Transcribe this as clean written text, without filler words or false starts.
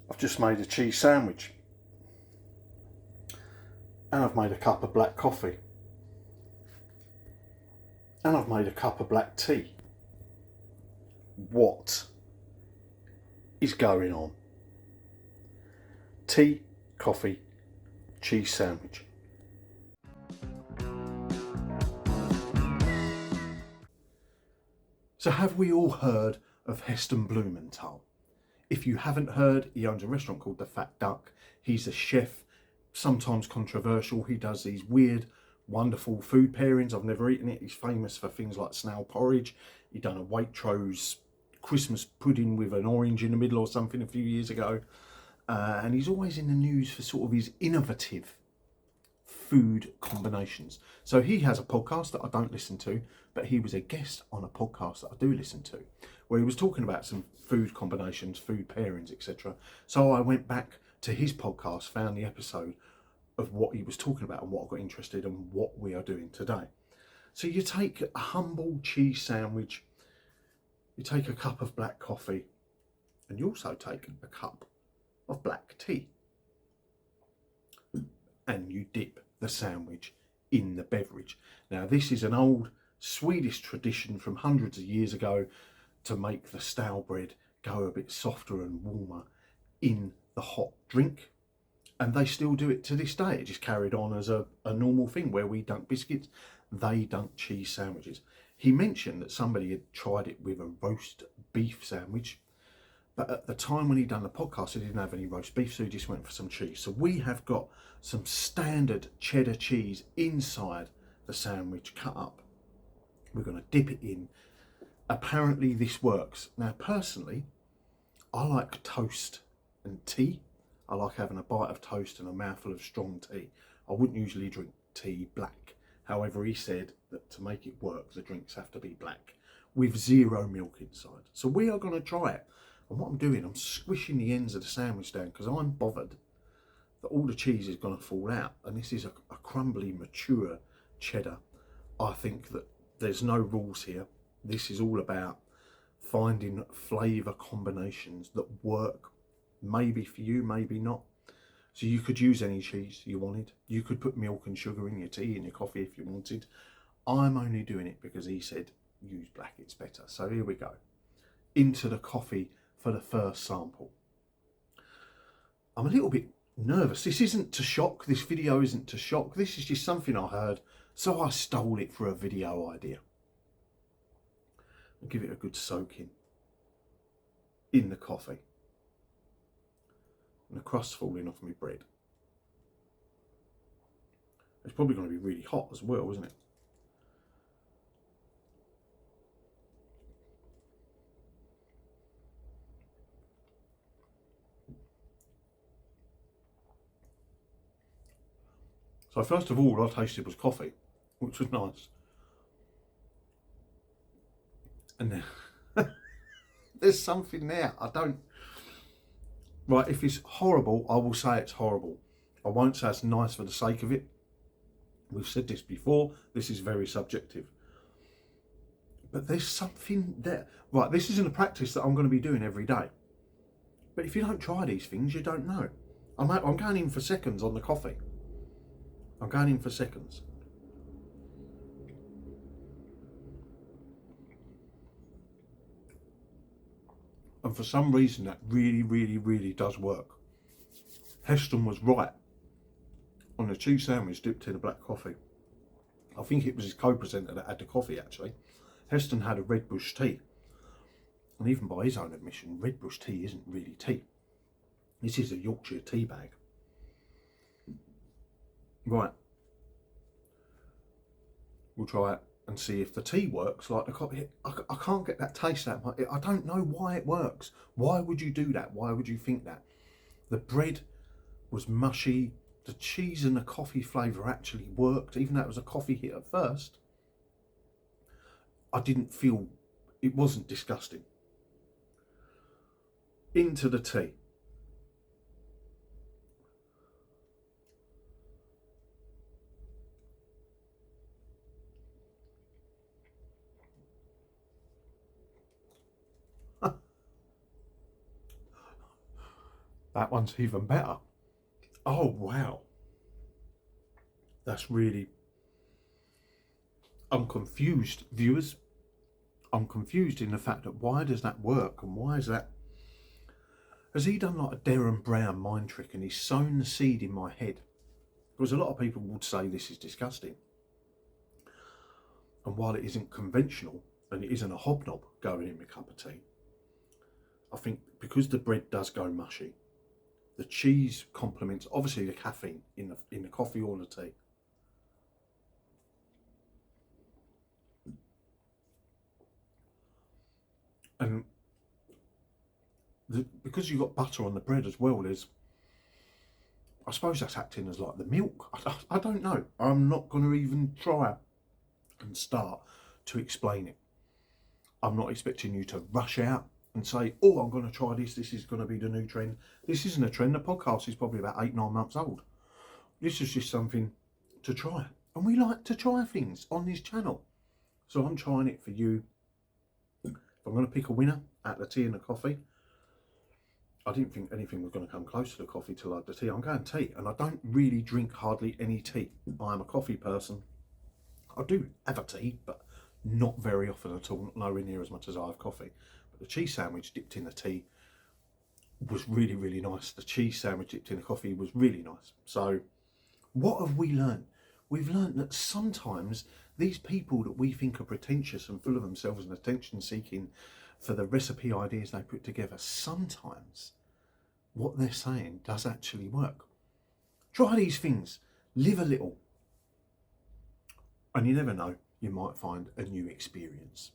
I've just made a cheese sandwich and I've made a cup of black coffee and I've made a cup of black tea. What is going on? Tea, coffee, cheese sandwich. So have we all heard of Heston Blumenthal? If you haven't heard, he owns a restaurant called The Fat Duck. He's a chef, sometimes controversial. He does these weird, wonderful food pairings. I've never eaten it. He's famous for things like snail porridge. He done a Waitrose Christmas pudding with an orange in the middle or something a few years ago. And he's always in the news for sort of his innovative food combinations. So he has a podcast that I don't listen to, but he was a guest on a podcast that I do listen to, where he was talking about some food combinations, food pairings, etc. So I went back to his podcast, found the episode of what he was talking about and what I got interested in and what we are doing today. So you take a humble cheese sandwich, you take a cup of black coffee, and you also take a cup of black tea. And you dip the sandwich in the beverage. Now this is an old Swedish tradition from hundreds of years ago to make the stale bread go a bit softer and warmer in the hot drink. And they still do it to this day. It just carried on as a normal thing. Where we dunk biscuits, they dunk cheese sandwiches. He mentioned that somebody had tried it with a roast beef sandwich, but at the time when he done the podcast, he didn't have any roast beef, so he just went for some cheese. So we have got some standard cheddar cheese inside the sandwich cut up. We're going to dip it in. Apparently this works. Now personally, I like toast and tea. I like having a bite of toast and a mouthful of strong tea. I wouldn't usually drink tea black. However, he said that to make it work, the drinks have to be black with 0 milk inside. So we are going to try it. And what I'm doing, I'm squishing the ends of the sandwich down because I'm bothered that all the cheese is going to fall out. And this is a crumbly, mature cheddar. I think that there's no rules here. This is all about finding flavour combinations that work. Maybe for you, maybe not. So you could use any cheese you wanted. You could put milk and sugar in your tea and your coffee if you wanted. I'm only doing it because he said use black, it's better. So here we go. Into the coffee for the first sample. I'm a little bit nervous. This isn't to shock. This video isn't to shock. This is just something I heard, so I stole it for a video idea. I'll give it a good soaking in the coffee. And the crust's falling off my bread. It's probably going to be really hot as well, isn't it? So first of all, I tasted was coffee, which was nice. And then there's something there. Right, if it's horrible, I will say it's horrible. I won't say it's nice for the sake of it. We've said this before, this is very subjective. But there's something there. Right, this isn't a practice that I'm going to be doing every day. But if you don't try these things, you don't know. I'm going in for seconds on the coffee. I'm going in for seconds. And for some reason, that really, really, really does work. Heston was right on the cheese sandwich dipped in a black coffee. I think it was his co-presenter that had the coffee, actually. Heston had a red bush tea. And even by his own admission, red bush tea isn't really tea. This is a Yorkshire tea bag. Right. We'll try it and see if the tea works like the coffee. I can't get that taste out. I don't know why it works. Why would you do that? Why would you think that? The bread was mushy. The cheese and the coffee flavour actually worked. Even though it was a coffee hit at first, I didn't feel, it wasn't disgusting. Into the tea. That one's even better. Oh, wow. That's really... I'm confused, viewers. I'm confused in the fact that why does that work, and why is that... Has he done like a Darren Brown mind trick and he's sown the seed in my head? Because a lot of people would say this is disgusting. And while it isn't conventional, and it isn't a hobnob going in my cup of tea, I think because the bread does go mushy, the cheese complements obviously the caffeine in the coffee or the tea. And because you've got butter on the bread as well, I suppose that's acting as like the milk. I don't know. I'm not going to even try and start to explain it. I'm not expecting you to rush out and say, oh, I'm going to try this. This is going to be the new trend. This isn't a trend. The podcast is probably about 8-9 months old. This is just something to try. And we like to try things on this channel. So I'm trying it for you. If I'm going to pick a winner out of the tea and the coffee, I didn't think anything was going to come close to the coffee till I had the tea. I'm going tea, and I don't really drink hardly any tea. I am a coffee person. I do have a tea, but not very often at all, nowhere near as much as I have coffee. But the cheese sandwich dipped in the tea was really, really nice. The cheese sandwich dipped in the coffee was really nice. So what have we learned? We've learned that sometimes these people that we think are pretentious and full of themselves and attention seeking for the recipe ideas they put together, sometimes what they're saying does actually work. Try these things, live a little, and you never know, you might find a new experience.